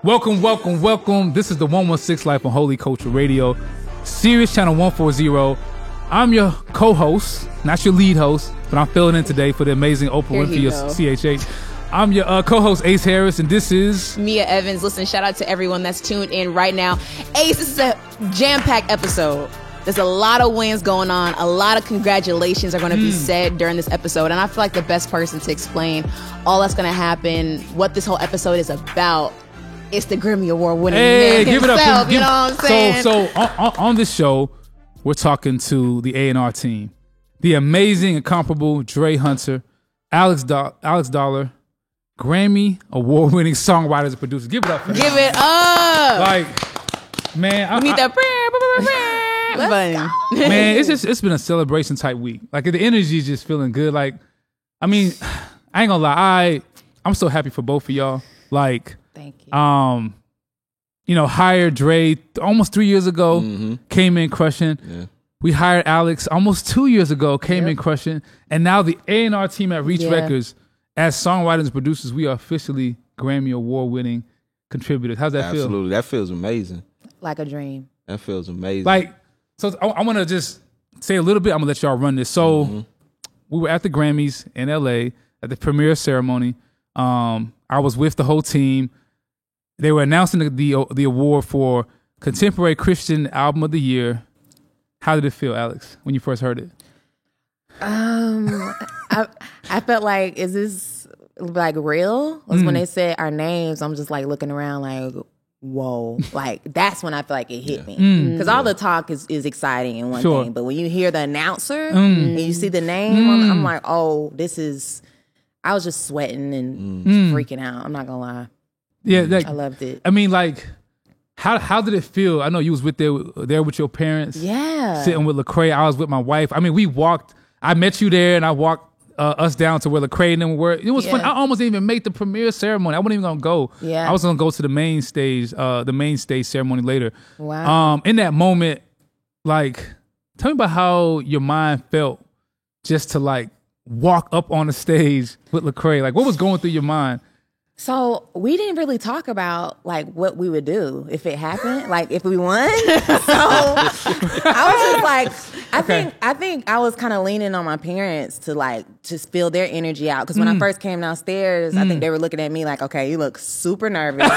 Welcome. This is the 116 Life on Holy Culture Radio, Sirius Channel 140. I'm your co-host, not your lead host, but I'm filling in today for the amazing Oprah Winfrey of CHH. I'm your co-host, Ace Harris, and this is... Mia Evans. Listen, shout out to everyone that's tuned in right now. Ace, this is a jam-packed episode. There's a lot of wins going on. A lot of congratulations are going to be said during this episode. And I feel like the best person to explain all that's going to happen, what this whole episode is about, it's the Grammy Award winning man give himself. It up. You know what I'm saying? So on this show, we're talking to the A&R team. The amazing, incomparable Dre Hunter, Alex Dollar, Grammy Award winning songwriters and producers. Give it up for them. Give it up. Like, man. We need that. Man, it's been a celebration type week. Like, the energy is just feeling good. Like, I mean, I ain't gonna lie. I'm so happy for both of y'all. Like, thank you. Hired Dre almost 3 years ago, came in crushing. Yeah. We hired Alex almost 2 years ago, came in crushing. And now the A&R team at Reach Records, as songwriters and producers, we are officially Grammy Award winning contributors. How's that feel? Absolutely. That feels amazing. Like a dream. That feels amazing. Like, so I want to just say a little bit. I'm going to let y'all run this. So we were at the Grammys in LA at the premiere ceremony. I was with the whole team. They were announcing the award for Contemporary Christian Album of the Year. How did it feel, Alex, when you first heard it? I felt like, is this like real? When they said our names, I'm just like looking around like, whoa. Like, that's when I feel like it hit me. Because all the talk is exciting and one thing, but when you hear the announcer and you see the name, I'm like, oh, this is... I was just sweating and freaking out. I'm not gonna lie. Yeah, like, I loved it. I mean, like, how did it feel? I know you was there with your parents. Yeah, sitting with Lecrae. I was with my wife. I mean, we walked. I met you there, and I walked us down to where Lecrae and them were. It was fun. I almost didn't even make the premiere ceremony. I wasn't even gonna go. Yeah, I was gonna go to the main stage ceremony later. Wow. In that moment, like, tell me about how your mind felt just to like walk up on the stage with Lecrae. Like, what was going through your mind? So we didn't really talk about like what we would do if it happened, like if we won. So I was just like, I think I was kind of leaning on my parents to like just feel their energy out. Because when I first came downstairs, I think they were looking at me like, okay, you look super nervous.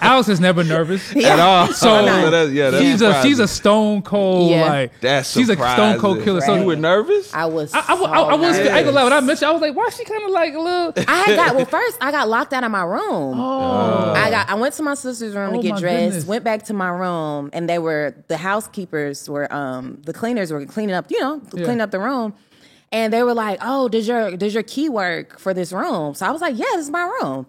Alex is never nervous at all. So that's she's a stone cold like that's she's surprising. A stone cold killer. Right. So you were nervous? I was. I was. I ain't gonna lie. When I met you, I was like, why is she kind of like a little? First I got locked out of my room. Oh. I went to my sister's room to get dressed, goodness. went back to my room, and the housekeepers were, the cleaners were cleaning up, cleaning up the room. And they were like, oh, does your key work for this room? So I was like, yeah, this is my room.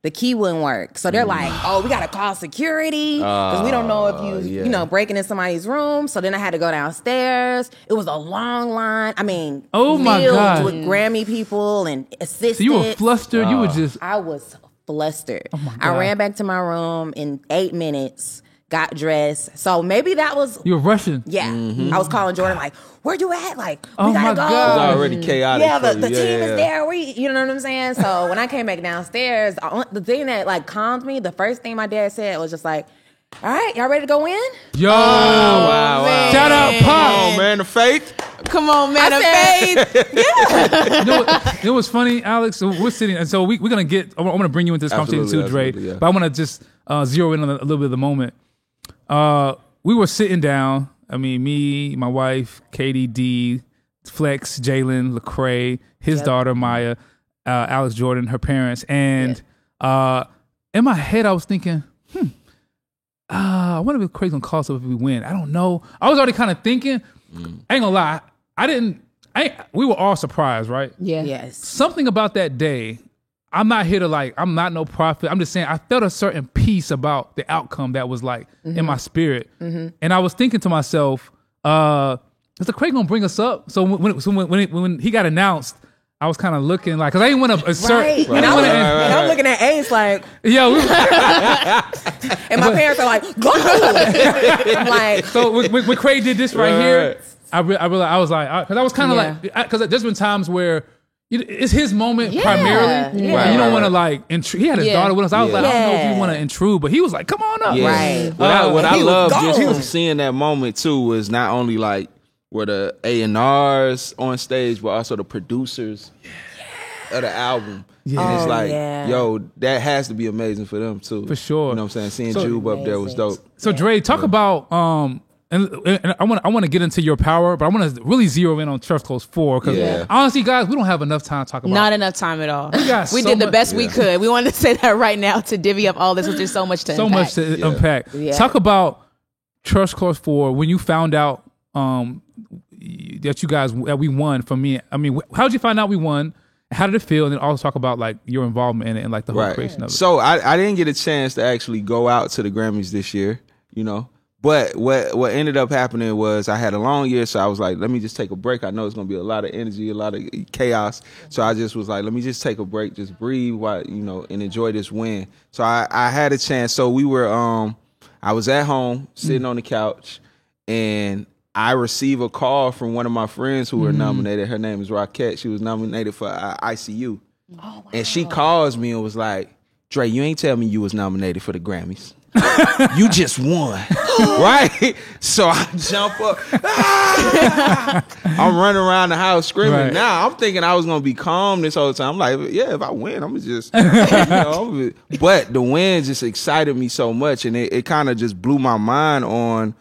The key wouldn't work. So they're like, oh, we got to call security because we don't know if you breaking in somebody's room. So then I had to go downstairs. It was a long line. I mean, oh my God, with Grammy people and assistants. So you were flustered. You were just... I was flustered. Oh my God. I ran back to my room in 8 minutes, got dressed. So maybe that was... You were rushing. Yeah. I was calling Jordan like, where you at? Like, we Oh gotta my go. God. It was already chaotic. Yeah, for the you. team is there. You know what I'm saying? So when I came back downstairs, the thing that like calmed me, the first thing my dad said was just like, all right, y'all ready to go in? Yo. Wow. Shout out Pop. Come on, man, of faith. Come on, man of faith. You know what's funny, Alex? So we're sitting, and so we're gonna get. I'm gonna bring you into this conversation too, Dre. Yeah. But I want to just zero in on a little bit of the moment. We were sitting down. I mean, me, my wife, Katie D, Flex, Jalen, Lecrae, his daughter Maya, Alex Jordan, her parents, and in my head I was thinking, I wonder if Lecrae's gonna call us up if we win. I don't know. I was already kind of thinking. I ain't gonna lie. We were all surprised, right? Yeah. Yes. Something about that day, I'm not here to like, I'm not no prophet. I'm just saying I felt a certain peace about the outcome that was like in my spirit. And I was thinking to myself, is Lecrae gonna bring us up? So when he got announced, I was kind of looking like, because I didn't want to assert. Right. And I'm looking at Ace like, yo. and my parents are like, go. I'm like, so when Craig did this right here, I realized, I was like, because I was kind of like, because there's been times where, it's his moment Yeah, primarily. yeah. You don't want to like intrude. He had his Yeah. daughter with us. I was like, I don't know if Yeah. you want to intrude, but he was like, come on up. Yeah. Right. What I he was love gone. just seeing that moment too was not only like were the A&Rs on stage, but also the producers of the album. Yeah. And it's Oh, like, yeah. yo, that has to be amazing for them too. For sure. You know what I'm saying? Seeing So- Jube up there was dope. So Dre, talk about and I want to get into your power, but I want to really zero in on Church Close 4 because Yeah. honestly, guys, we don't have enough time to talk about. Not enough time at all. got We so did the much- best we Yeah. could. We wanted to say that right now to divvy up all this, which is so much to so unpack. much to Yeah. unpack. Yeah. Talk about Church Close 4 when you found out that you guys that we won. For me, I mean, how did you find out we won? How did it feel? And then also talk about like your involvement in it and like the whole Right. creation of it. So I didn't get a chance to actually go out to the Grammys this year, you know. But what ended up happening was I had a long year, so I was like, let me just take a break. I know it's gonna be a lot of energy, a lot of chaos. So I just was like, let me just take a break, just breathe while, you know, and enjoy this win. So I had a chance. So we were I was at home sitting on the couch, and I received a call from one of my friends who were nominated. Her name is Rockette. She was nominated for ICU. And she calls me and was like, Dre, you ain't tell me you was nominated for the Grammys. You just won. Right? So I jump up. Ah! I'm running around the house screaming. Right. Now I'm thinking I was going to be calm this whole time. I'm like, yeah, if I win, I'm going to just, you know. But the win just excited me so much. And it kind of just blew my mind on,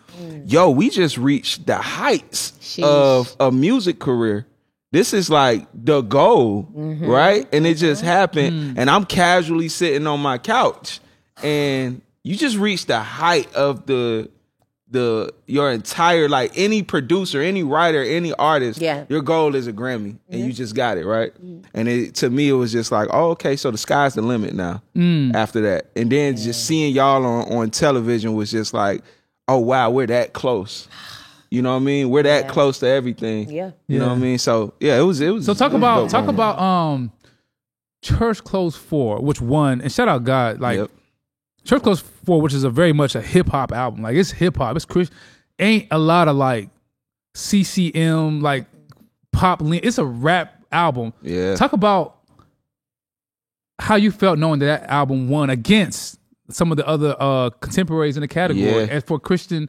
yo, we just reached the heights Sheesh. of a music career. This is like the goal, right? And it just happened. And I'm casually sitting on my couch, and you just reached the height of your entire, like, any producer, any writer, any artist. Yeah. Your goal is a Grammy, and you just got it, right? And to me, it was just like, oh, okay, so the sky's the limit now. After that, and then just seeing y'all on television was just like, oh wow, we're that close. You know what I mean? We're that close to everything. Yeah. You know what I mean? So yeah, it was. So talk about Church Close 4, which won, and shout out God, like Yep. Church Close 4, which is a very much a hip hop album. Like it's hip hop, it's Christian. Ain't a lot of like CCM, like pop. It's a rap album. Yeah. Talk about how you felt knowing that album won against some of the other contemporaries in the category, Yeah. and for Christian.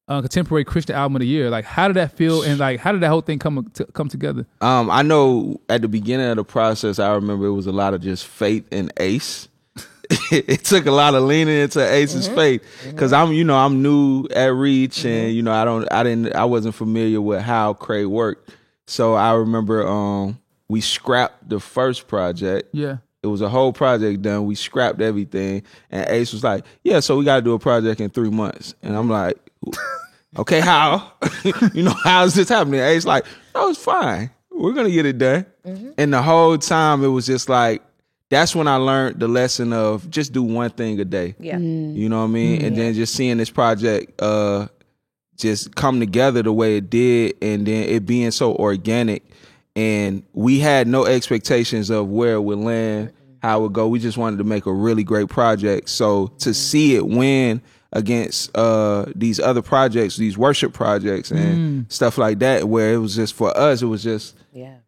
Contemporary Christian album of the year. Like, how did that feel, and like, how did that whole thing come together? I know at the beginning of the process, I remember it was a lot of just faith in Ace. It took a lot of leaning into Ace's faith, because I'm new at Reach, and I wasn't familiar with how Craig worked. So I remember we scrapped the first project. Yeah. It was a whole project done. We scrapped everything, and Ace was like, "Yeah, so we got to do a project in 3 months." And I'm like, "Okay, how? How is this happening?" Ace like, "No, it's fine. We're gonna get it done." And the whole time, it was just like, that's when I learned the lesson of just do one thing a day. Yeah. You know what I mean? And then just seeing this project just come together the way it did, and then it being so organic. And we had no expectations of where it would land, how it would go. We just wanted to make a really great project. So to see it win against these other projects, these worship projects and stuff like that, where it was just, for us, it was just,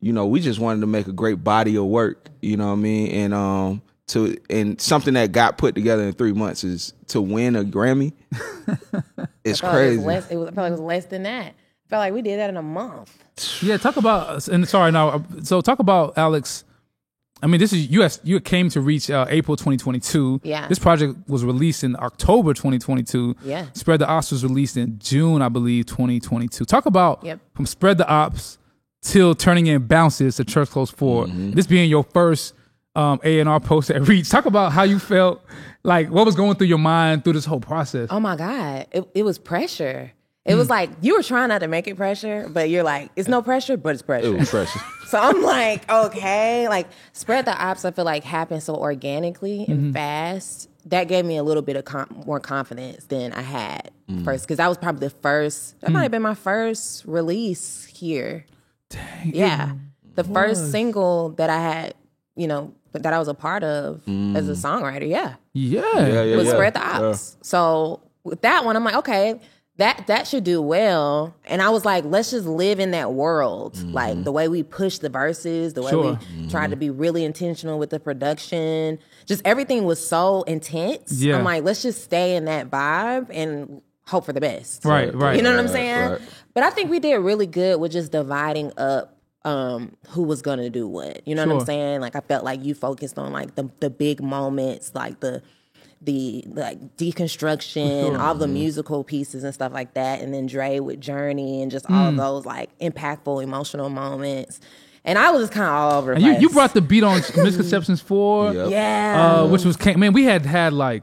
we just wanted to make a great body of work, you know what I mean? And something that got put together in 3 months is to win a Grammy. It's crazy. I felt like it was less than that. I felt like we did that in a month. Yeah, talk about, and sorry now. So talk about, Alex. I mean, this is you came to Reach April 2022. Yeah. This project was released in October 2022. Yeah. Spread the Ops was released in June, I believe, 2022. Talk about from Spread the Ops till turning in Bounces to Church Close 4. This being your first A&R post at Reach. Talk about how you felt, like what was going through your mind through this whole process. Oh my God. It was pressure. It was like, you were trying not to make it pressure, but you're like, it's no pressure, but it's pressure. It was pressure. So I'm like, okay. Like, Spread the Ops, I feel like happened so organically and fast. That gave me a little bit of more confidence than I had first. Because that was probably that might have been my first release here. Dang. Yeah. The first single that I had, that I was a part of as a songwriter. Yeah. Yeah. Was Spread the Ops. So with that one, I'm like, okay, that should do well. And I was like, let's just live in that world. Like the way we push the verses, the way we tried to be really intentional with the production. Just everything was so intense. Yeah. I'm like, let's just stay in that vibe and hope for the best. Right. You know what I'm saying? right. But I think we did really good with just dividing up who was gonna do what. You know what I'm saying? Like I felt like you focused on like the big moments, like the like deconstruction, all the musical pieces and stuff like that, and then Dre with Journey and just all those like impactful emotional moments. And I was just kind of all over the And place. you brought the beat on Misconceptions 4. Yep. yeah, Which was, man, we had like,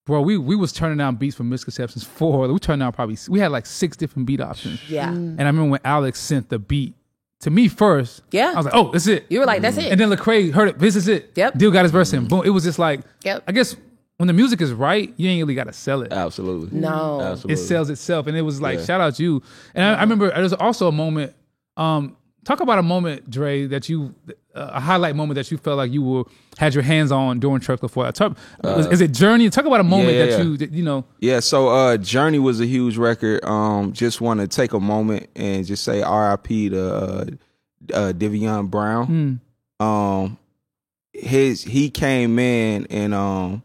bro, we was turning down beats for Misconceptions 4. We turned down we had like 6 different beat options. yeah. And I remember when Alex sent the beat to me first. Yeah. I was like, oh, that's it. You were like, that's it. And then Lecrae heard it. This is it. Yep. Deal got his verse in. Boom. It was just like, Yep. I guess when the music is right, you ain't really got to sell it. Absolutely. No. Absolutely. It sells itself. And it was like, shout out to you. And I remember there was also a moment, talk about a moment, Dre, that you, a highlight moment that you felt like you had your hands on during Church Club 4. Is it Journey? Talk about a moment you know. Yeah, so Journey was a huge record. Just want to take a moment and just say R.I.P. to Devion Brown. He came in and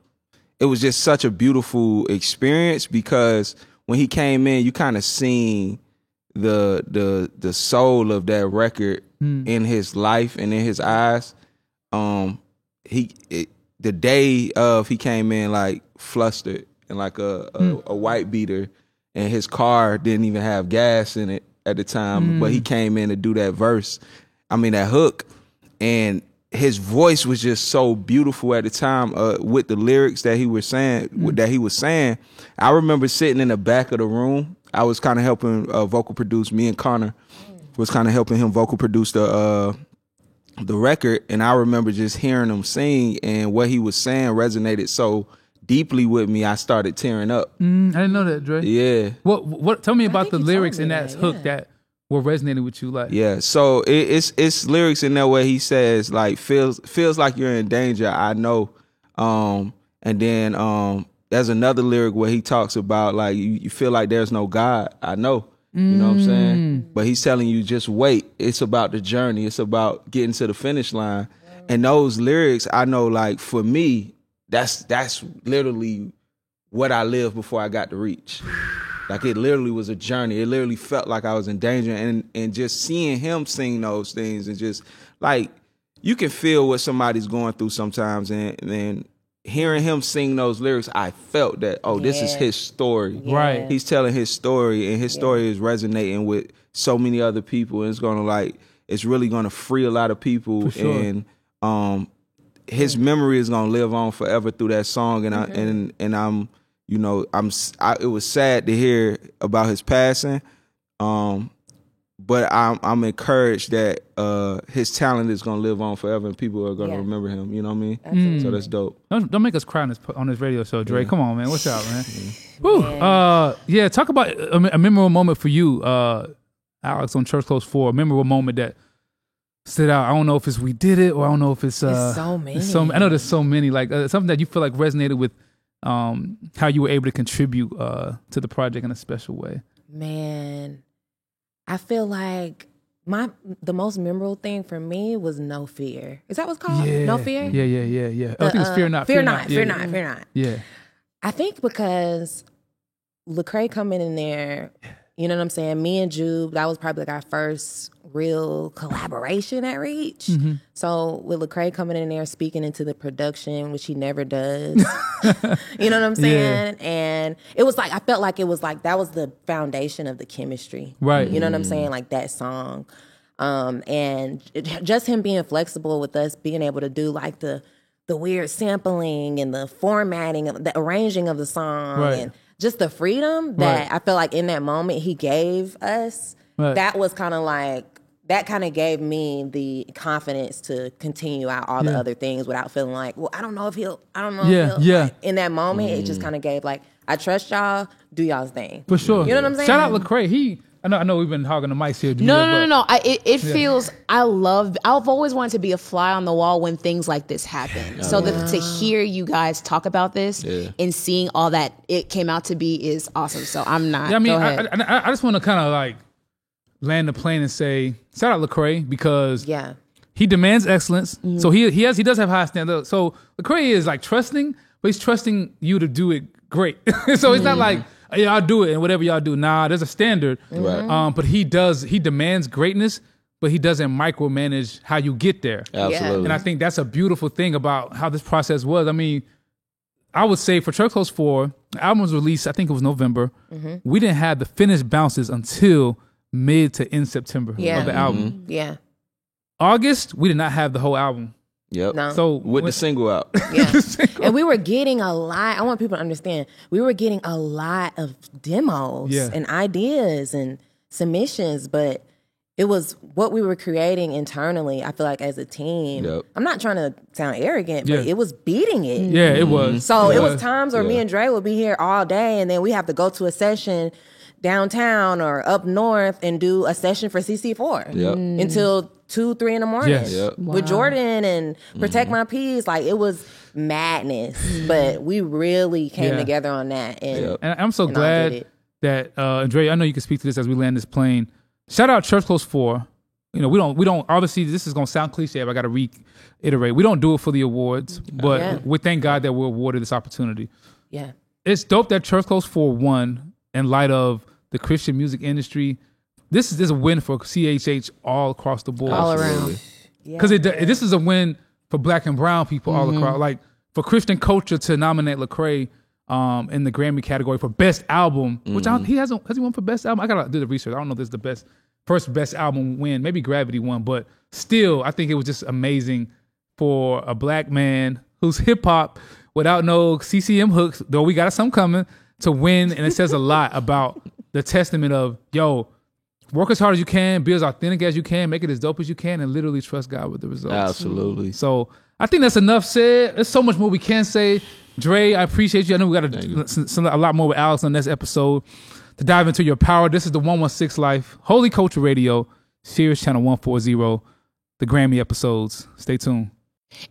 it was just such a beautiful experience because when he came in, you kind of seen the soul of that record in his life and in his eyes. The day of he came in like flustered and like a white beater, and his car didn't even have gas in it at the time, but he came in to do that that hook, and his voice was just so beautiful at the time with the lyrics that he was saying. I remember sitting in the back of the room. I was kind of helping vocal produce. Me and Connor was kind of helping him vocal produce the record, and I remember just hearing him sing, and what he was saying resonated so deeply with me. I started tearing up. I didn't know that, Dre. Yeah. What? Tell me about think the you lyrics told in me that that, hook yeah. that were resonating with you. Like, Yeah, so it's lyrics in there where he says like feels like you're in danger. I know, and then there's another lyric where he talks about like you feel like there's no God. I know, you know what I'm saying. But he's telling you just wait. It's about the journey. It's about getting to the finish line. And those lyrics, I know, like for me, that's literally what I lived before I got to Reach. Like it literally was a journey. It literally felt like I was in danger, and just seeing him sing those things and just like you can feel what somebody's going through sometimes, and hearing him sing those lyrics, I felt that this is his story. Yeah. Right. He's telling his story, and his story is resonating with so many other people, and it's really gonna free a lot of people. For sure. And his memory is gonna live on forever through that song, and it was sad to hear about his passing, but I'm encouraged that his talent is gonna live on forever, and people are gonna remember him. You know what I mean? Absolutely. So that's dope. don't make us cry on this radio show, Dre. Come on, man. What's up, man? Whew. Talk about a memorable moment for you, Alex, on Church Close 4. A memorable moment that stood out. I don't know if it's We Did It, or I don't know if it's There's so many. I know there's so many. Like something that you feel like resonated with how you were able to contribute to the project in a special way. Man, I feel like the most memorable thing for me was No Fear. Is that what's called? No Fear? Yeah. I think it's Fear Not. Fear Not. Yeah. I think because Lecrae coming in there, you know what I'm saying? Me and Jube, that was probably like our first real collaboration at Reach. Mm-hmm. So with Lecrae coming in there speaking into the production, which he never does. You know what I'm saying? Yeah. And it was like, I felt like it was like, that was the foundation of the chemistry. Right. You know what I'm saying? Like that song. And just him being flexible with us, being able to do like the weird sampling and the formatting, the arranging of the song, Right. and just the freedom that I felt like in that moment he gave us. Right. That was kind of like, that kind of gave me the confidence to continue out all the other things without feeling like, well, I don't know if he'll. Like, in that moment, it just kind of gave like, I trust y'all, do y'all's thing. For sure. You know what I'm saying? Shout out Lecrae. I know we've been hogging the mics here. No. It feels. I've always wanted to be a fly on the wall when things like this happen. So to hear you guys talk about this and seeing all that it came out to be is awesome. So I'm not. Yeah, I mean, Go ahead. I just want to kind of like land the plane and say shout out Lecrae because he demands excellence. So he does have high standards. So Lecrae is like trusting, but he's trusting you to do it great. So it's not like, yeah, I'll do it and whatever y'all do. Nah, there's a standard. Right. But he demands greatness, but he doesn't micromanage how you get there. Absolutely. And I think that's a beautiful thing about how this process was. I mean, I would say for Church Close 4, the album was released, I think it was November. We didn't have the finished bounces until mid to end September of the album. Yeah. August, we did not have the whole album. Yep. No. So With the single out. Yeah. And we were getting a lot. I want people to understand. We were getting a lot of demos and ideas and submissions, but it was what we were creating internally. I feel like as a team. Yep. I'm not trying to sound arrogant, but it was beating it. Yeah, it was. So it was times where me and Dre would be here all day, and then we have to go to a session downtown or up north and do a session for CC4 until 2-3 in the morning with Jordan and Protect My Peace. Like it was madness, but we really came together on that. And I'm so glad that Dre, I know you can speak to this as we land this plane. Shout out Church Close 4. You know, we don't obviously this is gonna sound cliche, but I gotta reiterate. We don't do it for the awards, but we thank God that we're awarded this opportunity. Yeah. It's dope that Church Close 4 won in light of the Christian music industry. This is a win for CHH all across the board. All around. Because this is a win for Black and brown people all across. Like for Christian culture to nominate Lecrae in the Grammy category for Best Album, which has he won for Best Album? I gotta do the research. I don't know if this is the first Best Album win. Maybe Gravity won, but still, I think it was just amazing for a Black man who's hip hop without no CCM hooks, though we got some coming, to win. And it says a lot about the testament of, yo, work as hard as you can, be as authentic as you can, make it as dope as you can, and literally trust God with the results. Absolutely. So I think that's enough said. There's so much more we can say. Dre, I appreciate you. I know we got a lot more with Alex on this episode to dive into your power. This is the 116 Life, Holy Culture Radio, Sirius Channel 140, the Grammy episodes. Stay tuned.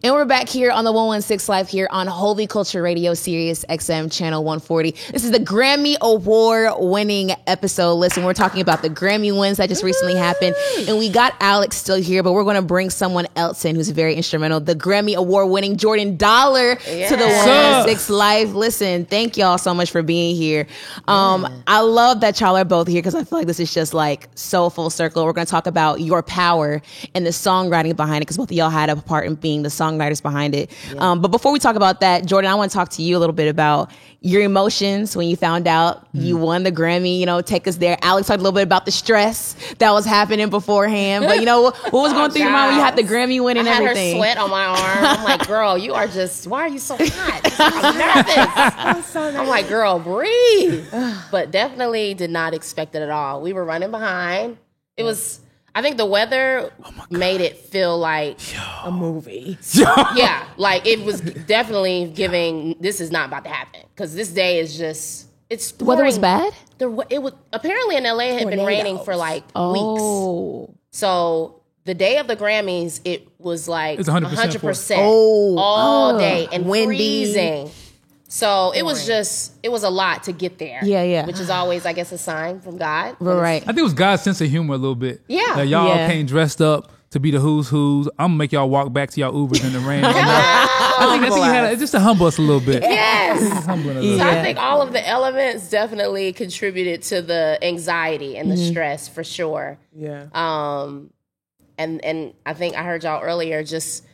And we're back here on the 116 Live here on Holy Culture Radio, Sirius XM Channel 140. This is the Grammy Award winning episode. Listen, we're talking about the Grammy wins that just recently happened. And we got Alex still here, but we're going to bring someone else in who's very instrumental. The Grammy Award winning Jordan Dollar to the 116 Live. Listen, thank y'all so much for being here. I love that y'all are both here because I feel like this is just like so full circle. We're going to talk about your power and the songwriting behind it because both of y'all had a part in being the songwriters behind it. But before we talk about that, Jordan, I want to talk to you a little bit about your emotions when you found out you won the Grammy. You know, take us there. Alex talked a little bit about the stress that was happening beforehand. But you know, what was going through your mind when you had the Grammy win and everything? I had her sweat on my arm. I'm like, girl, you are just, why are you so hot? I'm nervous. I'm like, girl, breathe. But definitely did not expect it at all. We were running behind. It was, I think the weather made it feel like a movie. Yeah, like it was definitely giving, this is not about to happen. Because this day is just, it's The weather was pouring. bad? It was, apparently in LA it had been raining for like weeks. So the day of the Grammys, it was like It's 100% 100% Oh. all day and Windy. freezing. So it was just, it was a lot to get there. Yeah. Which is always, I guess, a sign from God. Right. I think it was God's sense of humor a little bit. Yeah. Like y'all Yeah. came dressed up to be the who's. I'm gonna make y'all walk back to y'all Ubers in the rain. I think he had just to humble us a little bit. Yes. Humbling us a little So bit. I think all of the elements definitely contributed to the anxiety and the stress for sure. Yeah. And I think I heard y'all earlier, just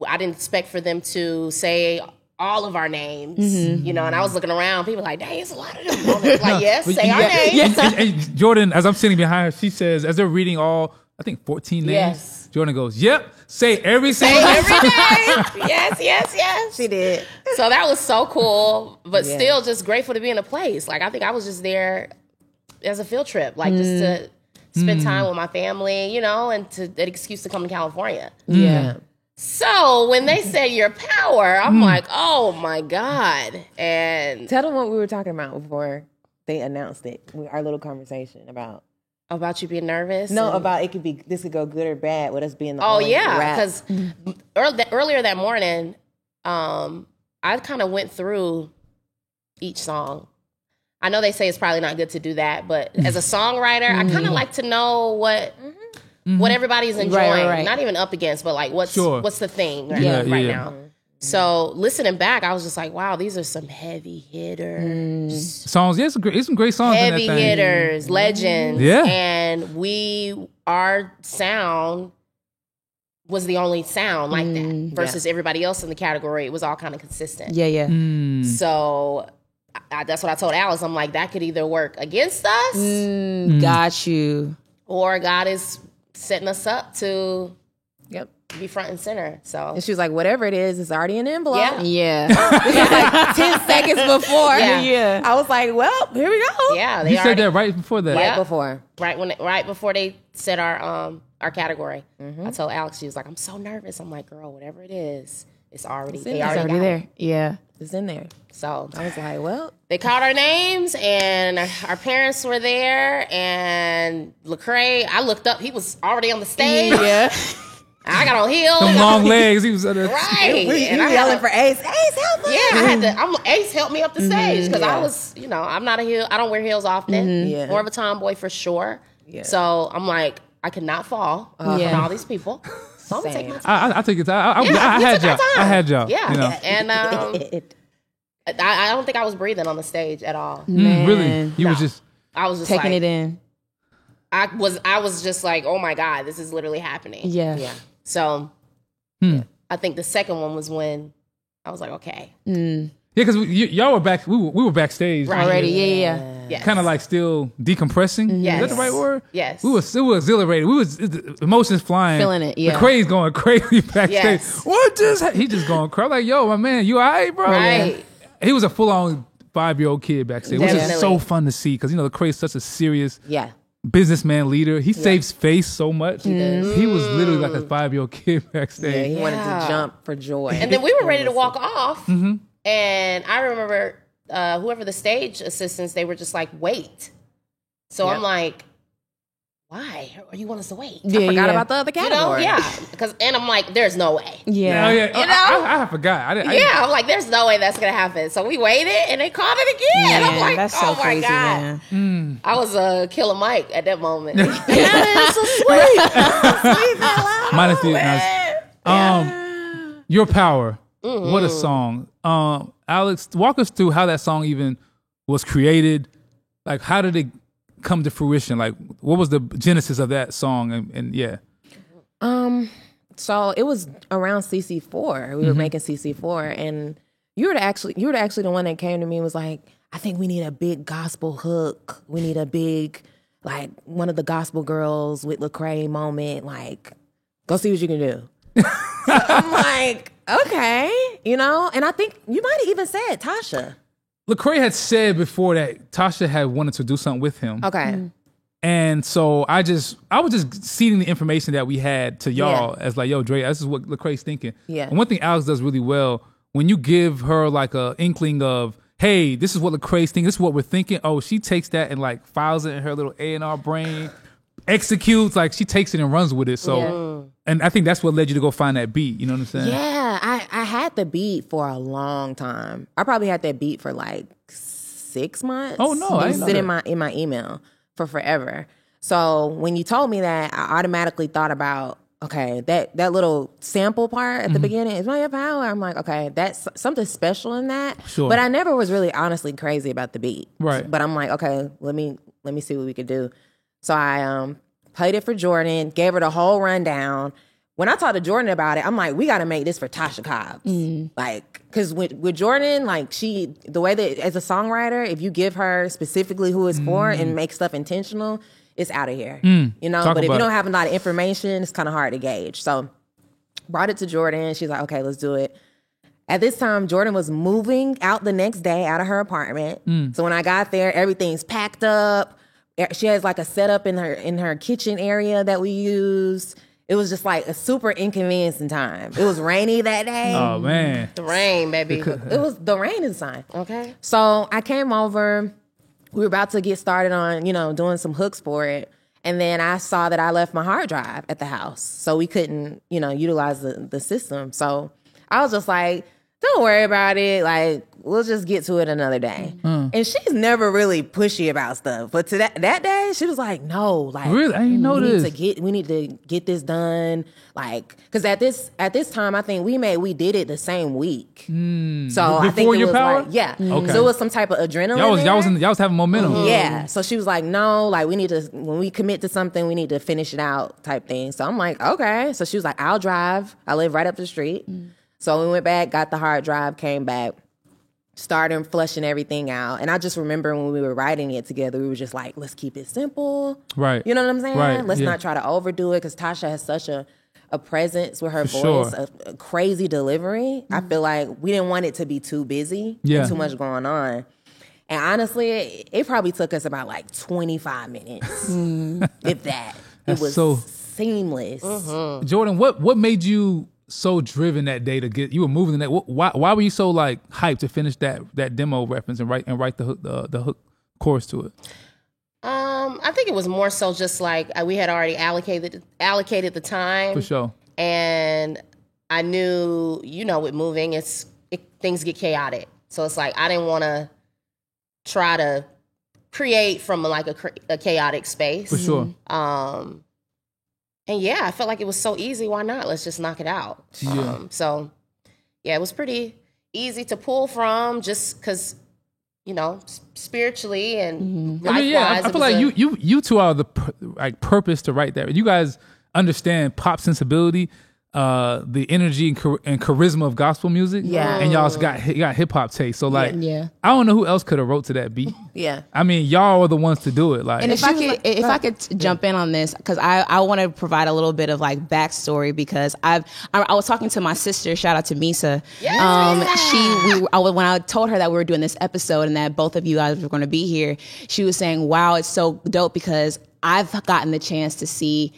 I didn't expect for them to say all of our names, you know, and I was looking around, people like, dang, it's a lot of them. on it. Like, yes, say our names. And Jordan, as I'm sitting behind her, she says, as they're reading all, I think 14 names, Yes. Jordan goes, yep, say every single Say name. every name. Yes. She did. So that was so cool, but still just grateful to be in a place. Like, I think I was just there as a field trip, like just to spend time with my family, you know, and to an excuse to come to California. Yeah. So when they said your power, I'm like, oh my God. And Tell them what we were talking about before they announced it. Our little conversation about About you being nervous? No, and- about this could go good or bad with us being the Oh only yeah, rap. because earlier that morning, I kind of went through each song. I know they say it's probably not good to do that, but as a songwriter, I kind of like to know what everybody's enjoying. right. Not even up against, but like what's the thing right, Yeah, right yeah. now. So listening back, I was just like, wow, these are some heavy hitters. Songs, yeah, it's some great songs Heavy in that thing. hitters, legends. Yeah. And our sound was the only sound like that versus everybody else in the category. It was all kind of consistent. Yeah. So that's what I told Alice. I'm like, that could either work against us Got you. or God is setting us up to Yep. be front and center. So And she was like, whatever it is, it's already in the envelope. Yeah. Yeah. 10 seconds before. Yeah. I was like, well, here we go. yeah, You said that right before that. Yeah. Right before. right before they set our category. I told Alex, she was like, I'm so nervous. I'm like, girl, whatever it is, it's already in they there. It's already already got it. there. Yeah. It's in there. So I was like, well, they called our names, and our parents were there, and Lecrae, I looked up, he was already on the stage. Yeah. I got on heels. Them long legs. He was at the Right. you And I yelling had for Ace. Ace, help us. yeah, I had to, Ace helped me up the stage because I Yeah. was, I'm not a heel. I don't wear heels often. Yeah. More of a tomboy for sure. Yeah. So I'm like, I could not fall in Yeah. all these people. So I'm gonna take my time. I think it's. I Yeah, had you y'all. took our time. I had y'all. Yeah. You know. And I don't think I was breathing on the stage at all. Really, you No. was just. I was just Taking like, it in. I was just like, oh my God, this is literally happening. Yeah. Yeah. So I think the second one was when I was like, okay. Yeah, because y'all were back. We were backstage Right. Already. Yeah. Yes. kind of like still decompressing. Yes. Is that the right word? Yes. We were exhilarated. We was emotions flying, Feeling it, yeah. The craze going crazy backstage. Yes. What just? He just going crazy. Like, yo, my man, you all right, bro? Right. He was a full on 5-year-old kid backstage, which is Definitely. so fun to see because the craze is such a serious Yeah. businessman leader. He saves face so much. He was literally like a 5-year-old kid Yeah, backstage. he wanted to jump for joy. And then we were ready to walk off. And I remember whoever the stage assistants, they were just like, wait. So I'm like, why? Or you want us to wait? Yeah. Forgot about the other You know? category. Yeah. And I'm like, there's no way. Yeah. Oh yeah, You know? I forgot. I didn't. Yeah, I'm like, there's no way that's gonna happen. So we waited, and they called it again. I'm like, that's so oh my crazy, God. man. I was Killer Mike at that moment. Minus the Your Power. What a song. Alex, walk us through how that song even was created. Like, how did it come to fruition? Like, what was the genesis of that song? And yeah. So it was around CC4. We were making CC4, and you were actually the one that came to me and was like, I think we need a big gospel hook. We need a big, like, one of the gospel girls with Lecrae moment. Like, go see what you can do. So I'm like, okay, and I think you might have even said Tasha. Lecrae had said before that Tasha had wanted to do something with him. Okay. And so I was just seeding the information that we had to y'all as like, yo, Dre, this is what Lecrae's thinking. Yeah. And one thing Alex does really well, when you give her like a inkling of, hey, this is what Lecrae's thinking, this is what we're thinking. Oh, she takes that and like files it in her little A&R brain, executes, like she takes it and runs with it. So, and I think that's what led you to go find that beat. You know what I'm saying? Yeah, I had the beat for a long time. I probably had that beat for like 6 months. Oh, no, I it was didn't know sitting that. in my email for forever. So when you told me that, I automatically thought about, okay, that little sample part at the beginning is my power. I'm like, okay, that's something special in that. Sure. But I never was really honestly crazy about the beat. Right. But I'm like, okay, let me see what we could do. So I played it for Jordan, gave her the whole rundown. When I talked to Jordan about it, I'm like, we got to make this for Tasha Cobbs. Like, because with Jordan, like the way that as a songwriter, if you give her specifically who it's for and make stuff intentional, it's out of here. Talk But if about you don't it. have a lot of information, it's kind of hard to gauge. So brought it to Jordan. She's like, okay, let's do it. At this time, Jordan was moving out the next day out of her apartment. So when I got there, everything's packed up. She has like a setup in her kitchen area that we use. It was just like a super inconveniencing time. It was rainy that day. Oh man. The rain, baby. It was the rain is a sign. Okay. So I came over. We were about to get started on, doing some hooks for it. And then I saw that I left my hard drive at the house. So we couldn't, utilize the system. So I was just like, don't worry about it. Like, we'll just get to it another day. And she's never really pushy about stuff. But to that day, she was like, no, like, really, I didn't know this. We need to get this done. Like, because at this time, I think we did it the same week. So I think it your was power? like, yeah. Okay. So it was some type of adrenaline. Y'all was having momentum. Yeah. So she was like, no, like, we need to, when we commit to something, we need to finish it out type thing. So I'm like, okay. So she was like, I'll drive. I live right up the street. So we went back, got the hard drive, came back, started flushing everything out. And I just remember when we were writing it together, we were just like, let's keep it simple. Right. You know what I'm saying? Right. Let's not try to overdo it, because Tasha has such a presence with her For voice, sure. a crazy delivery. I feel like we didn't want it to be too busy and too much going on. And honestly, it probably took us about like 25 minutes, if that. It was so seamless. Jordan, what made you so driven that day to get? You were moving that. Why were you so like hyped to finish that demo reference and write the hook chorus to it? I think it was more so just like we had already allocated the time. For sure. And I knew, with moving, things get chaotic. So it's like I didn't want to try to create from like a chaotic space. For sure. And yeah, I felt like it was so easy. Why not? Let's just knock it out. Yeah. So yeah, it was pretty easy to pull from, just because, spiritually and likewise. I feel like you two are the purpose to write that. You guys understand pop sensibility, the energy and charisma of gospel music. Yeah. And y'all got hip hop taste. So like, Yeah. I don't know who else could have wrote to that beat. Yeah. I mean, y'all are the ones to do it. Like, And if I could jump in on this, because I want to provide a little bit of like backstory, because I was talking to my sister. Shout out to Misa. When I told her that we were doing this episode and that both of you guys were going to be here, she was saying, "Wow, it's so dope," because I've gotten the chance to see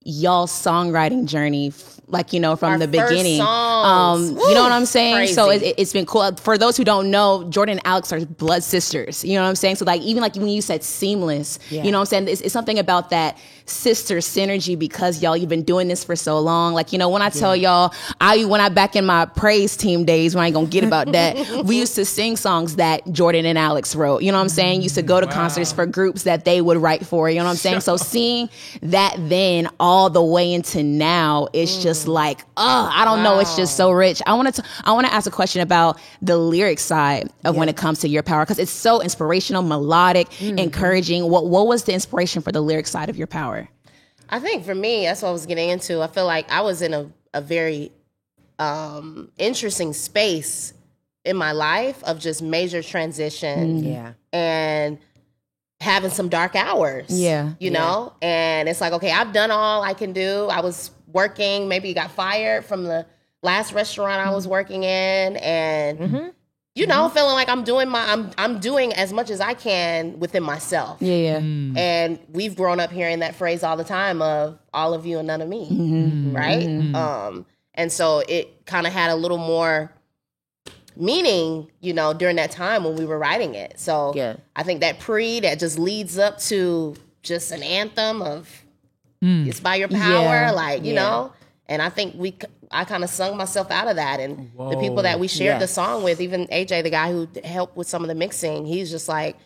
y'all's songwriting journey, from the beginning. You know what I'm saying? Crazy. So it's been cool. For those who don't know, Jordan and Alex are blood sisters. You know what I'm saying? So like, even like when you said seamless, you know what I'm saying? It's something about that sister synergy, because you've been doing this for so long. Like, when I tell y'all, when I back in my praise team days, when I ain't gonna get about that, we used to sing songs that Jordan and Alex wrote. You know what I'm saying? Used to go to concerts for groups that they would write for. You know what I'm saying? So seeing that then all the way into now, it's just like, I don't know. It's just so rich. I want to ask a question about the lyric side of when it comes to Your Power, because it's so inspirational, melodic, encouraging. What was the inspiration for the lyric side of Your Power? I think for me, that's what I was getting into. I feel like I was in a very interesting space in my life of just major transition. And having some dark hours. You know? And it's like, okay, I've done all I can do. I was working, maybe got fired from the last restaurant I was working in, and feeling like I'm doing as much as I can within myself. And we've grown up hearing that phrase all the time of all of you and none of me. Right? And so it kind of had a little more meaning, during that time when we were writing it. So I think that that just leads up to just an anthem of it's by your power, you know. And I think I kind of sung myself out of that. And the people that we shared the song with, even AJ, the guy who helped with some of the mixing, he's just like,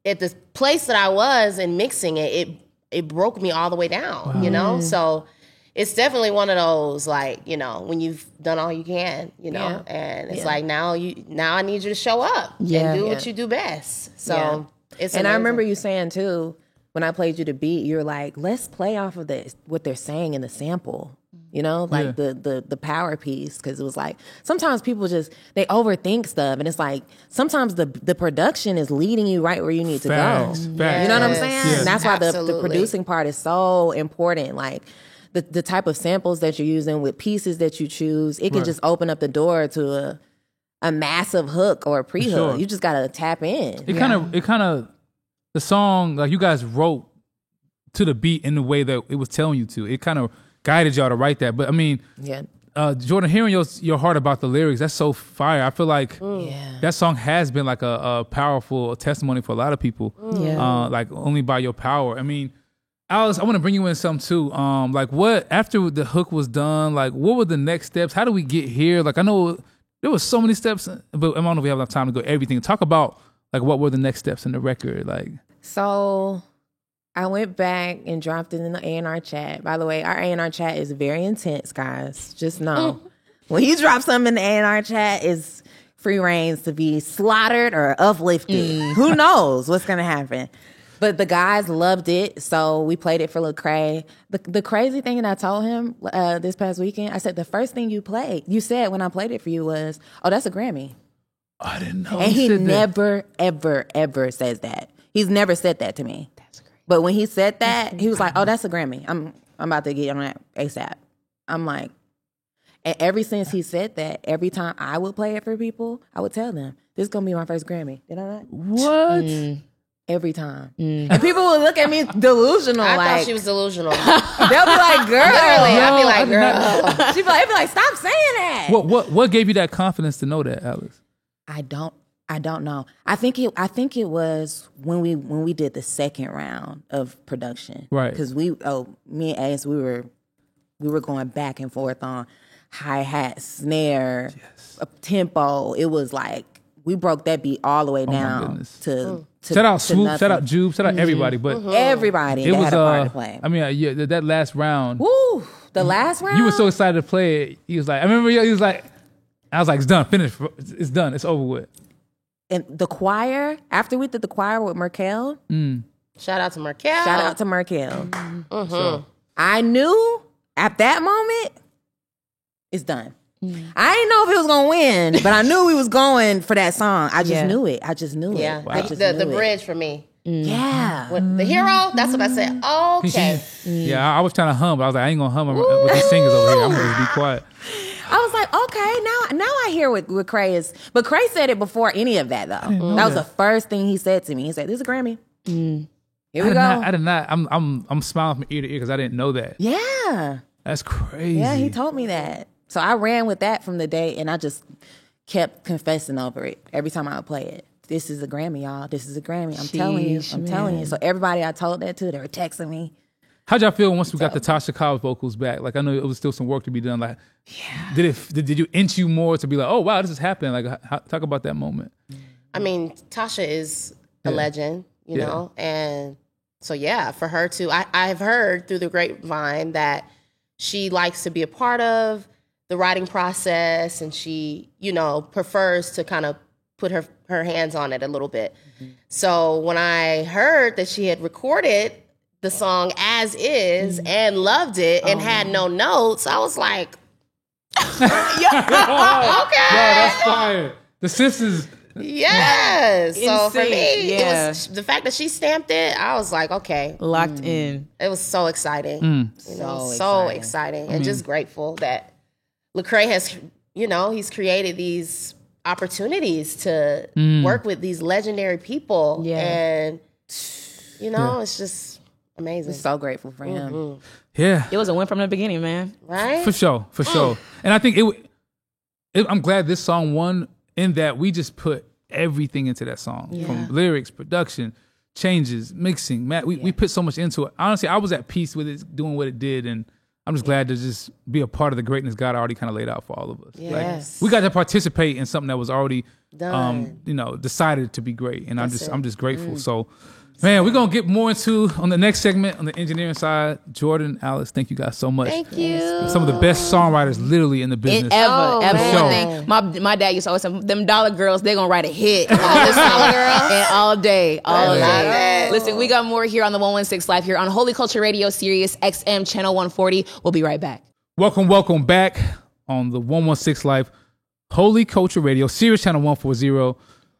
at the place that I was in mixing it broke me all the way down, So it's definitely one of those, when you've done all you can, and it's like, now I need you to show up and do what you do best. So it's amazing. I remember you saying too, when I played you the beat, you're like, let's play off of what they're saying in the sample, the power piece. Cause it was like, sometimes people they overthink stuff. And it's like, sometimes the production is leading you right where you need to go. Facts. You know what I'm saying? Yes. And that's why the Absolutely. producing part is so important. Like the type of samples that you're using with pieces that you choose, it can just open up the door to a massive hook or a pre-hook. Sure. You just got to tap in. It kind of, the song, like you guys wrote to the beat in the way that it was telling you to. It kind of guided y'all to write that. But I mean, Jordan, hearing your heart about the lyrics, that's so fire. I feel like that song has been like a powerful testimony for a lot of people. Like Only by Your Power. I mean, Alice, I want to bring you in some too. Like what after the hook was done, like what were the next steps? How do we get here? Like I know there was so many steps, but I don't know if we have enough time to go everything. Talk about like what were the next steps in the record, like. So I went back and dropped it in the A&R chat. By the way, our A&R chat is very intense, guys. Just know when you drop something in the A&R chat, it's free reigns to be slaughtered or uplifted. Who knows what's gonna happen? But the guys loved it, so we played it for Lecrae. The crazy thing that I told him this past weekend, I said the first thing you said when I played it for you was, "Oh, that's a Grammy." I didn't know. And he said that. never, ever, ever says that. He's never said that to me. That's great. But when he said that, he was like, "Oh, that's a Grammy. I'm about to get on that ASAP." I'm like, and ever since he said that, every time I would play it for people, I would tell them, "This is gonna be my first Grammy." Did I not? What? Every time. And people would look at me delusional. I like, thought she was delusional. they'll be like, "Girl." Literally, I'd be I like, did girl. not- She'd be like, "Stop saying that." What gave you that confidence to know that, Alex? I don't know. I think it was when we did the second round of production. Right. Because me and Ace, we were going back and forth on hi-hat, snare, tempo. It was like we broke that beat all the way down goodness. to Shout out to Swoop, nothing. shout out Jube, shout out everybody. But Everybody it that was had a part to play. I mean, yeah, that last round. Woo! The last round? You were so excited to play it. He was like, I remember he was like, I was like, it's done, finish, it's done, it's over with. And the choir, after we did the choir with Merkel, Shout out to Markel. shout out to Merkel. I knew at that moment, it's done. I didn't know if it was gonna win, but I knew we was going for that song. I just knew it. I just knew Yeah, it. I just the knew it. bridge for me. Yeah. With the hero, that's what I said. Okay. Yeah, I was trying to hum, but I was like, I ain't gonna hum with these singers over here. I'm gonna just be quiet. I was like, okay, now I hear what Cray is. But Cray said it before any of that though. That was the first thing he said to me. He said, "This is a Grammy." Here we go. I did not. I'm smiling from ear to ear because I didn't know that. Yeah. That's crazy. Yeah, he told me that. So I ran with that from the day, and I just kept confessing over it every time I would play it. This is a Grammy, y'all. This is a Grammy. I'm telling you. So everybody I told that to, they were texting me. How'd y'all feel once we got the Tasha Cobbs vocals back? Like I know it was still some work to be done. Like, did you inch you more to be like, oh wow, this is happening? Like, talk about that moment. I mean, Tasha is a legend, you know, and so yeah, for her to, I've heard through the grapevine that she likes to be a part of the writing process, and she, you know, prefers to kind of put her hands on it a little bit. So when I heard that she had recorded the song as is and loved it and had no notes, I was like, okay. That's fire. The sisters. Yes. So for Insane. me, Yeah. it was the fact that she stamped it, I was like, okay. Locked in. It was so exciting. You know, So so exciting. exciting. And just grateful that Lecrae has, you know, he's created these opportunities to work with these legendary people. Yeah. And, you know, it's just amazing. So grateful for him. Yeah. It was a win from the beginning, man. Right? For sure. And I think I'm glad this song won in that we just put everything into that song. From lyrics, production, changes, mixing. We put so much into it. Honestly, I was at peace with it doing what it did, and I'm just glad to just be a part of the greatness God already kind of laid out for all of us. Yes. Like, we got to participate in something that was already Done. decided to be great. And I'm just grateful. So man, we're gonna get more into on the next segment on the engineering side. Jordan, Alice, thank you guys so much. Thank you. Some of the best songwriters literally in the business. Ever. man. One thing. My dad used to always say, them dollar girls, they're going to write a hit on this song. And all day. Listen, we got more here on the 116 Live here on Holy Culture Radio, Sirius XM, Channel 140. We'll be right back. Welcome back on the 116 Life Holy Culture Radio, Sirius Channel 140.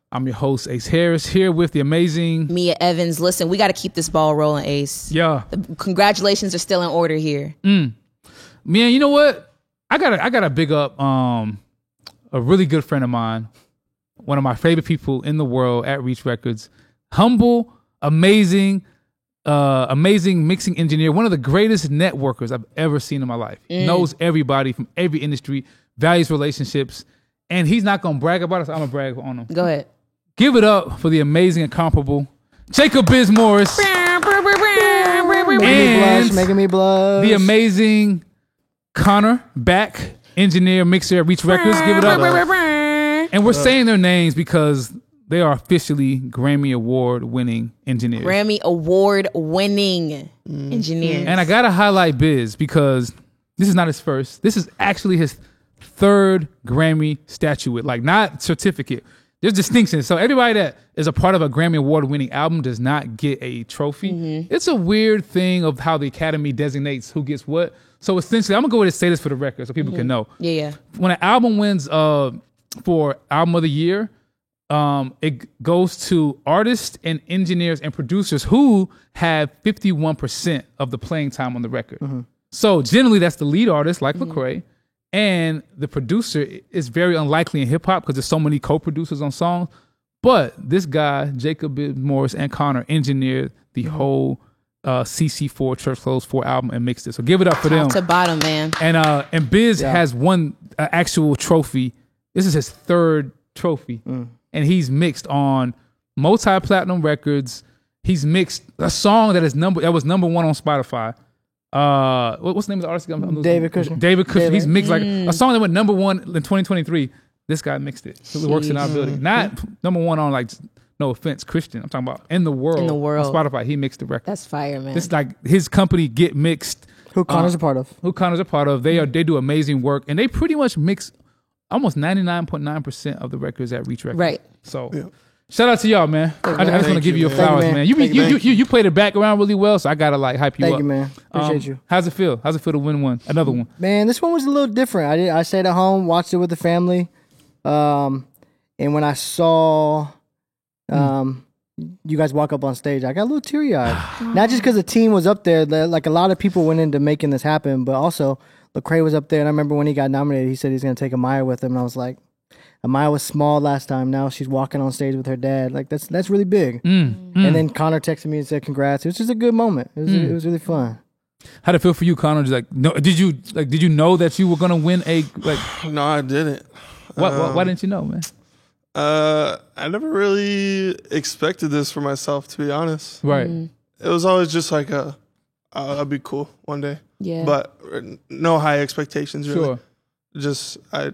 I'm your host, Ace Harris, here with the amazing Mia Evans. Listen, we got to keep this ball rolling, Ace. Yeah. Congratulations are still in order here. Man, you know what? I gotta big up a really good friend of mine, one of my favorite people in the world at Reach Records. Humble, amazing mixing engineer, one of the greatest networkers I've ever seen in my life. Knows everybody from every industry, values relationships, and he's not gonna brag about us. I'm gonna brag on him. Go ahead. Give it up for the amazing and comparable Jacob Biz Morris. And making me blush. the amazing Connor Back, engineer, mixer at Reach Records. Give it up. And we're saying their names because they are officially Grammy Award winning engineers. Grammy Award winning engineers. And I gotta highlight Biz because this is not his first. This is actually his third Grammy statuette, like not certificate. There's distinctions. So everybody that is a part of a Grammy Award winning album does not get a trophy. It's a weird thing of how the Academy designates who gets what. So essentially, I'm gonna go ahead and say this for the record so people can know. Yeah. When an album wins for Album of the Year, it goes to artists and engineers and producers who have 51% of the playing time on the record. So generally, that's the lead artist, like Lecrae, and the producer is very unlikely in hip hop because there's so many co-producers on songs. But this guy, Jacob Morris and Connor, engineered the whole CC4 Church Clothes 4 album and mixed it. So give it up for them. Top to bottom, man. And Biz has won an actual trophy. This is his third trophy, and he's mixed on multi-platinum records. He's mixed a song that was number one on Spotify. What's the name of the artist? David Kushner. David Kushner. He's mixed like a song that went number one in 2023. This guy mixed it. So it works in our building. Not number one on like, no offense, Christian. I'm talking about in the world. In the world. On Spotify, he mixed the record. That's fire, man. This is like his company Get Mixed. Who Connor's a part of. Who Connor's a part of. They do amazing work, and they pretty much mix almost 99.9% of the records at Reach Records. Right. So shout out to y'all, man. I just want to give you a flowers, man. man. You played it back around really well, so I gotta like hype you up. Thank you, man. Appreciate you. How's it feel? How's it feel to win another one? Man, this one was a little different. I stayed at home, watched it with the family, and when I saw you guys walk up on stage, I got a little teary-eyed. Not just because the team was up there, like a lot of people went into making this happen, but also Lecrae was up there, and I remember when he got nominated, he said he's going to take Amaya with him, and I was like, Amaya was small last time, now she's walking on stage with her dad. Like, that's really big. And then Connor texted me and said congrats. It was just a good moment. It was really fun. How'd it feel for you, Connor? Just like, no, did you know that you were going to win a, like, No, I didn't. why didn't you know, man? I never really expected this for myself, to be honest. Right. It was always just like I'll be cool one day. Yeah. But no high expectations, really. Sure. Just I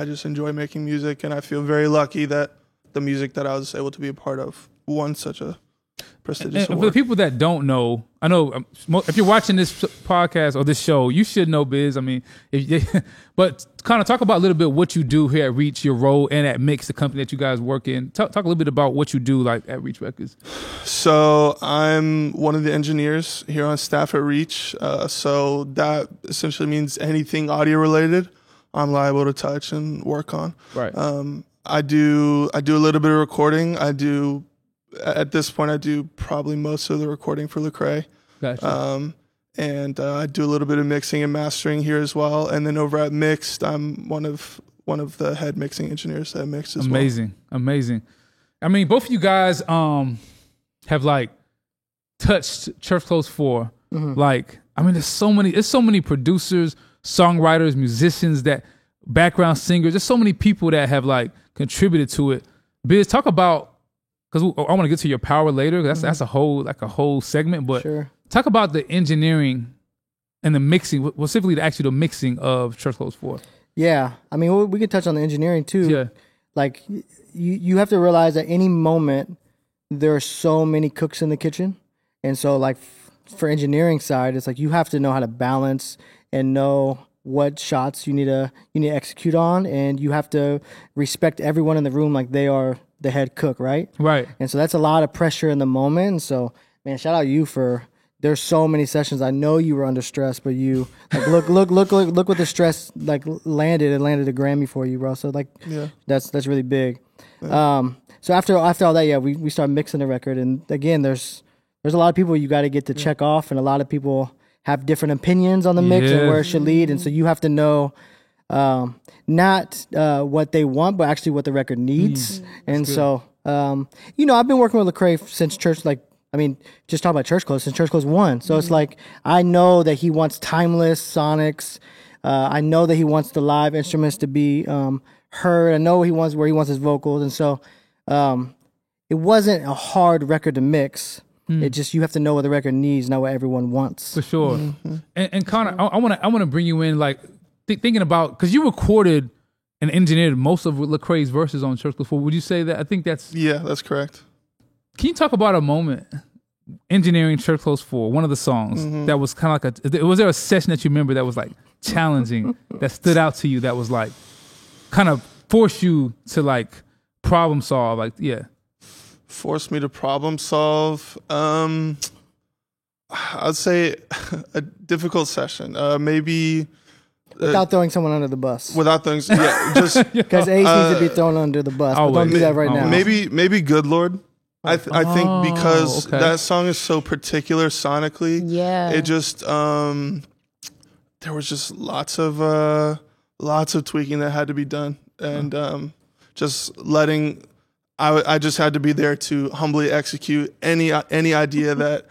just enjoy making music, and I feel very lucky that the music that I was able to be a part of won such a prestigious And award. for the people that don't know, I know if you're watching this podcast or this show, you should know Biz. I mean, but kind of talk about a little bit what you do here at Reach, your role, and at Mix, the company that you guys work in. Talk a little bit about what you do like at Reach Records. So I'm one of the engineers here on staff at Reach. So that essentially means anything audio related, I'm liable to touch and work on. Right. I do a little bit of recording. At this point, I do probably most of the recording for Lecrae. Gotcha. And I do a little bit of mixing and mastering here as well. And then over at Mixed, I'm one of the head mixing engineers at Mixed as well. Amazing. I mean, both of you guys have like touched Church Clothes 4. Like, I mean, there's so many producers, songwriters, musicians, that background singers. There's so many people that have like contributed to it. Biz, talk about, because I want to get to your power later. That's a whole segment. But Sure. talk about the engineering and the mixing, specifically the mixing of Church Clothes 4. Yeah. I mean, we could touch on the engineering too. Yeah. Like, you have to realize at any moment there are so many cooks in the kitchen. And so, like, for engineering side, it's like you have to know how to balance and know what shots you need to execute on, and you have to respect everyone in the room like they are the head cook, right? Right. And so that's a lot of pressure in the moment. And so, man, shout out you for, there's so many sessions. I know you were under stress, but you like look what the stress like landed. It landed a Grammy for you, bro. So like, that's really big. So after all that, we start mixing the record, and again, there's a lot of people you got to get to check off, and a lot of people have different opinions on the mix and where it should lead, and so you have to know not what they want, but actually what the record needs. And so, I've been working with Lecrae since Church, just talk about Church Clothes, since Church Clothes 1. So it's like, I know that he wants timeless sonics. I know that he wants the live instruments to be heard. I know where he wants his vocals. And so it wasn't a hard record to mix. It just, you have to know what the record needs, not what everyone wants. For sure. And Connor, I want to bring you in, like thinking about, because you recorded and engineered most of Lecrae's verses on Church Clothes 4. Would you say that? I think that's. Yeah, that's correct. Can you talk about a moment engineering Church Clothes 4, one of the songs that was kind of like was there a session that you remember that was like challenging, that stood out to you, that was like kind of forced you to like problem solve? Like, yeah. Forced me to problem solve. I'd say a difficult session. Maybe Without throwing someone under the bus. without things. Yeah, just Because Ace needs to be thrown under the bus. But don't do that right now. maybe Good Lord. I think because okay. that song is so particular sonically. Yeah. It just there was just lots of tweaking that had to be done, and just letting. I just had to be there to humbly execute any idea that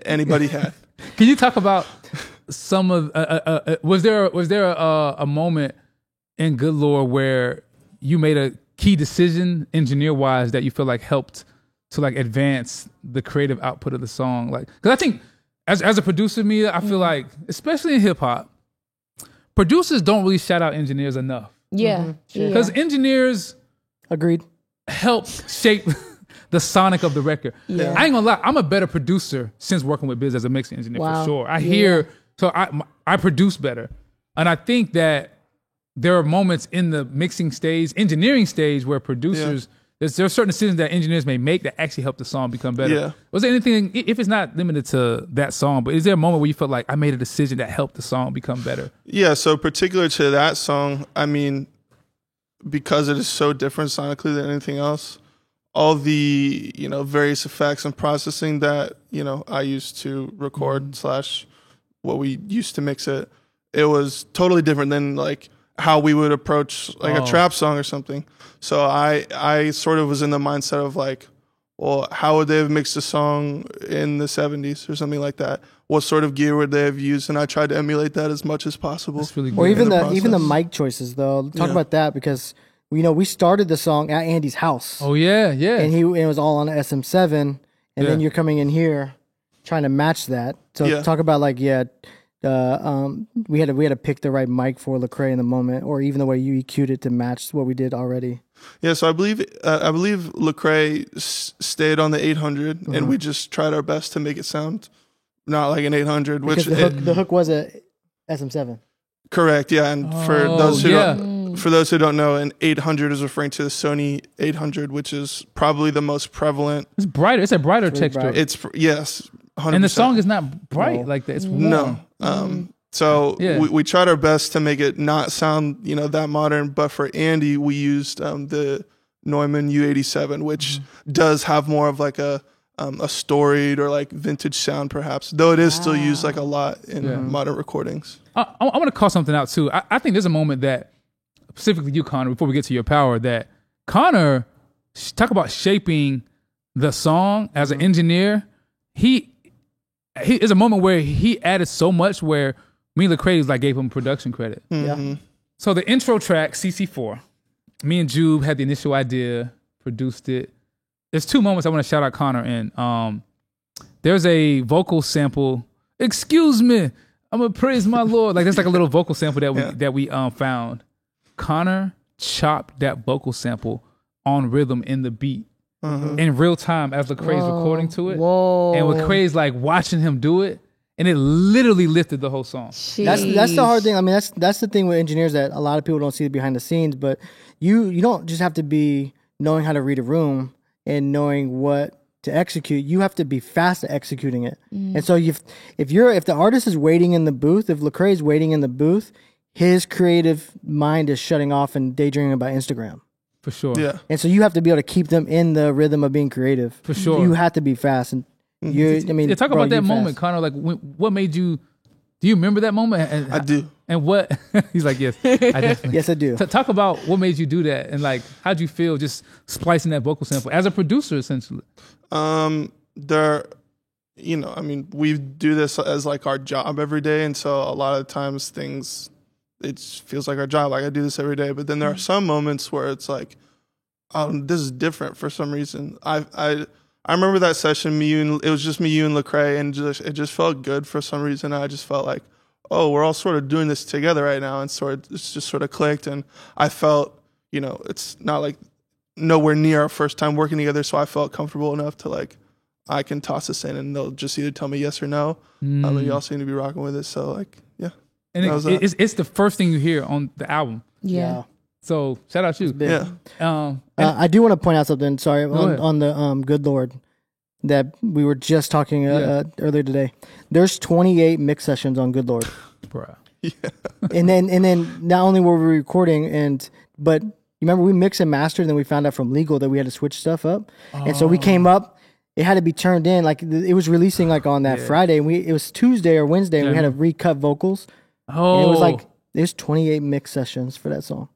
anybody had. Can you talk about some of was there a moment in Good Lord where you made a key decision engineer wise that you feel like helped to like advance the creative output of the song? Like, because I think as a producer, Mia, I feel like, especially in hip hop, producers don't really shout out engineers enough. Yeah. Because engineers Agreed. help shape the sonic of the record. Yeah. I ain't gonna lie, I'm a better producer since working with Biz as a mixing engineer. Wow. For sure. I hear, so I produce better. And I think that there are moments in the mixing stage, engineering stage, where producers, there are certain decisions that engineers may make that actually help the song become better. Yeah. Was there anything, if it's not limited to that song, but is there a moment where you felt like I made a decision that helped the song become better? Yeah, so particular to that song, I mean, because it is so different sonically than anything else, all the various effects and processing that I used to record / what we used to mix it, it was totally different than like how we would approach like a trap song or something. So I sort of was in the mindset of like, well, how would they have mixed a song in the 70s or something like that? What sort of gear would they have used? And I tried to emulate that as much as possible. That's really good. Or even the even the process. mic choices though. Talk about that, because we started the song at Andy's house. Oh yeah. And it was all on SM7, and then you're coming in here trying to match that. So talk about like we had to pick the right mic for Lecrae in the moment, or even the way you EQ'd it to match what we did already. Yeah, so I believe Lecrae stayed on the 800, and we just tried our best to make it sound not like an 800. Because the hook was a SM7. Correct, yeah. And for those who don't know, an 800 is referring to the Sony 800, which is probably the most prevalent. It's brighter. It's a brighter really texture. bright. It's yes, 100%. And the song is not bright like that. It's warm. No. So we tried our best to make it not sound, that modern. But for Andy, we used the Neumann U87, which does have more of like a storied or like vintage sound, perhaps. Though it is still used like a lot in modern recordings. I want to call something out too. I think there's a moment that, specifically you, Connor, before we get to your power, that Connor, talk about shaping the song as an engineer. He is a moment where he added so much where me and Lecrae like gave him production credit. Yeah. So the intro track, CC4, me and Jube had the initial idea, produced it. There's two moments I want to shout out Connor in. There's a vocal sample. Excuse me, I'm gonna praise my Lord. Like there's like a little vocal sample that we found. Connor chopped that vocal sample on rhythm in the beat in real time as Lecrae's recording to it. Whoa. And Lecrae's like watching him do it, and it literally lifted the whole song. That's the hard thing. I mean, that's the thing with engineers that a lot of people don't see behind the scenes. But you don't just have to be knowing how to read a room and knowing what to execute. You have to be fast at executing it. And so if the artist is waiting in the booth, if Lecrae is waiting in the booth, his creative mind is shutting off and daydreaming about Instagram. For sure. Yeah. And so you have to be able to keep them in the rhythm of being creative. For sure. You have to be fast. And talk bro, about that you moment, fast. Connor. Like, what made you? Do you remember that moment? And I do. And what? He's like, yes, I definitely. Yes, I do. Talk about what made you do that, and like, how'd you feel just splicing that vocal sample as a producer, essentially? We do this as like our job every day, and so a lot of times it feels like our job. Like I do this every day, but then there are some moments where it's like, this is different for some reason. I remember that session. It was just me, you, and Lecrae, and it just felt good for some reason. I just felt like, oh, we're all sort of doing this together right now, and it's just sort of clicked. And I felt, it's not like nowhere near our first time working together, so I felt comfortable enough to like, I can toss this in, and they'll just either tell me yes or no. And y'all seem to be rocking with it, so like, yeah. And it's the first thing you hear on the album. Yeah. So shout out you. Yeah. I do want to point out something. Sorry, ahead. on the Good Lord that we were just talking earlier today. There's 28 mix sessions on Good Lord, Bruh. and then not only were we recording, but you remember we mixed and mastered, and then we found out from legal that we had to switch stuff up, and so we came up. It had to be turned in, like it was releasing like on that Friday, and it was Tuesday or Wednesday, and we had to recut vocals. Oh, And it was like there's 28 mix sessions for that song.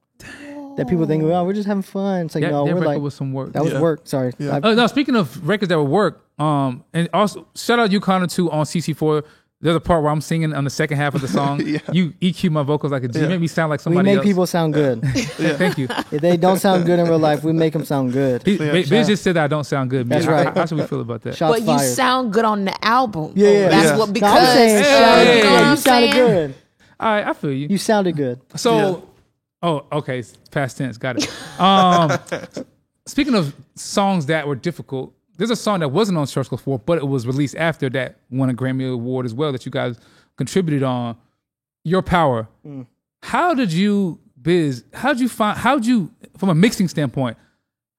That people think, oh, we're just having fun. It's like, no, that we're record like, was some work. that was work. Sorry. Yeah. No, speaking of records that were work, and also shout out you, Connor, too, on CC4. There's a part where I'm singing on the second half of the song. You EQ my vocals like a G. You make me sound like We somebody make else. people sound good. Thank you. If they don't sound good in real life, we make them sound good. Biz just said that I don't sound good. That's man. right. How should we feel about that? Shots But you fired. sound good on the album. Yeah. That's Yeah. what, No, because I'm saying, Hey. sounded You know good. what You I'm sounded saying? good. All right, I feel you. You sounded good. So, okay, it's past tense. Got it. Speaking of songs that were difficult, there's a song that wasn't on Church Close 4, but it was released after that, won a Grammy Award as well, that you guys contributed on. Your Power. How did you, Biz, how'd you, from a mixing standpoint,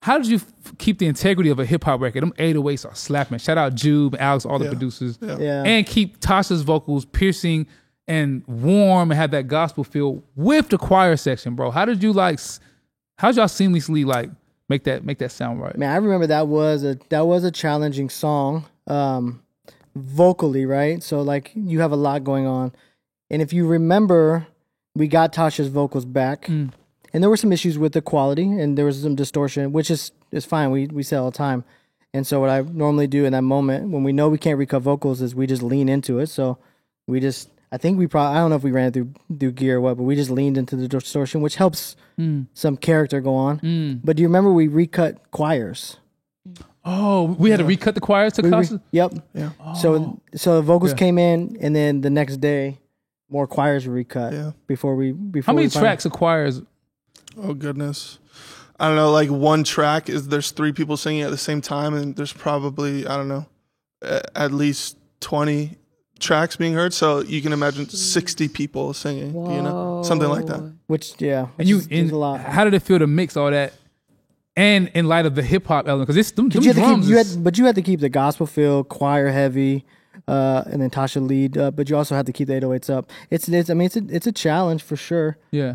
how did you keep the integrity of a hip hop record? Them 808s are slapping. Shout out Jube, Alex, all the producers. Yeah. And keep Tasha's vocals piercing and warm and have that gospel feel with the choir section, bro. How'd y'all seamlessly like make that sound right? Man, I remember that was a challenging song, vocally, right? So like you have a lot going on, and if you remember, we got Tasha's vocals back, and there were some issues with the quality, and there was some distortion, which is fine. We say all the time, and so what I normally do in that moment when we know we can't recut vocals is we just lean into it. So we just. I think I don't know if we ran it through gear or what, but we just leaned into the distortion, which helps some character go on. But do you remember we recut choirs? Oh, we had to recut the choirs to Tasha? Yep. Yeah. So the vocals came in, and then the next day, more choirs were recut. Yeah. Before How many we finally- tracks of choirs? Oh goodness. I don't know, like one track there's 3 people singing at the same time, and there's probably, I don't know, at least 20 tracks being heard, so you can imagine 60 people singing, something like that. Which And is a lot. how did it feel to mix all that? And in light of the hip hop element, because it's them You had to drums. keep, you had to keep the gospel feel, choir heavy, and then Tasha lead, but you also had to keep the 808s up. It's a challenge for sure. Yeah.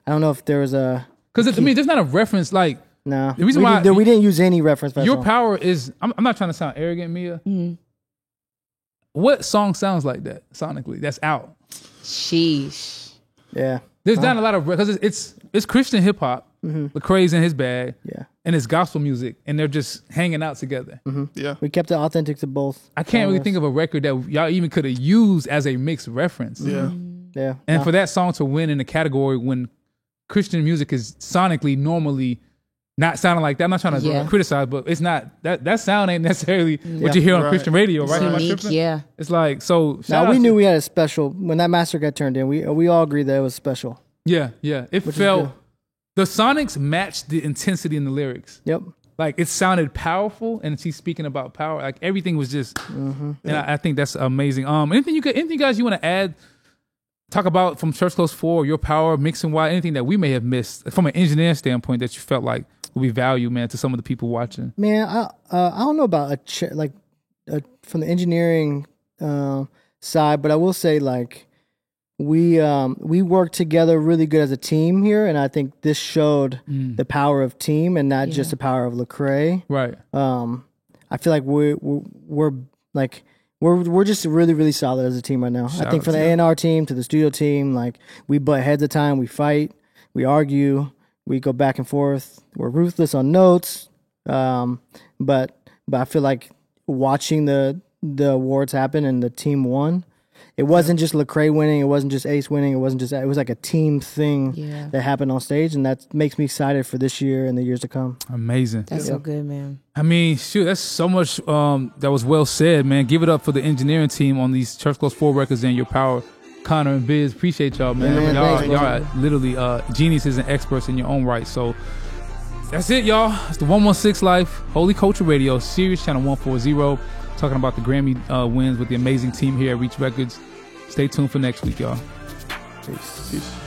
I don't know if there was a Because there's not a reference like no. The reason we why we didn't use any reference. For that Your song. Power is. I'm not trying to sound arrogant, Mia. What song sounds like that sonically? That's out. Sheesh. Yeah. There's not a lot of because it's Christian hip hop. Lecrae's in his bag. Yeah. And it's gospel music, and they're just hanging out together. Yeah. We kept it authentic to both. I can't really genres. think of a record that y'all even could have used as a mixed reference. Yeah. Yeah. And for that song to win in the category when Christian music is sonically normally not sounding like that. I'm not trying to Yeah. criticize, but it's not that sound ain't necessarily what you hear on Right. Christian radio, right? Am I Unique, tripping? yeah. It's like so. shout Now out we to- knew we had a special when that master got turned in. We all agreed that it was special. Yeah, yeah. It is felt good. the sonics matched the intensity in the lyrics. Yep. Like it sounded powerful, and she's speaking about power. Like everything was just, and I think that's amazing. Anything guys you want to add? Talk about from Church Close 4, Your Power, mixing why anything that we may have missed from an engineer standpoint that you felt like would be value, man, to some of the people watching. Man, I don't know about from the engineering side, but I will say like we work together really good as a team here, and I think this showed the power of team and not just the power of Lecrae. Right. I feel like we're just really, really solid as a team right now. I think from the A&R team to the studio team, like we butt heads at time, we fight, we argue, we go back and forth. We're ruthless on notes, but I feel like watching the awards happen and the team won, it wasn't just Lecrae winning, it wasn't just Ace winning, it was like a team thing Yeah. that happened on stage, and that makes me excited for this year and the years to come. Amazing. That's so good, man. I mean, shoot, that's so much that was well said, man. Give it up for the engineering team on these Church Close 4 records and Your Power. Connor and Biz, appreciate y'all, man. Yeah, man, y'all, thanks, y'all bro. are literally geniuses and experts in your own right. So that's it, y'all. It's the 116 Life, Holy Culture Radio, Sirius Channel 140, talking about the Grammy wins with the amazing team here at Reach Records. Stay tuned for next week, y'all. Peace. Peace.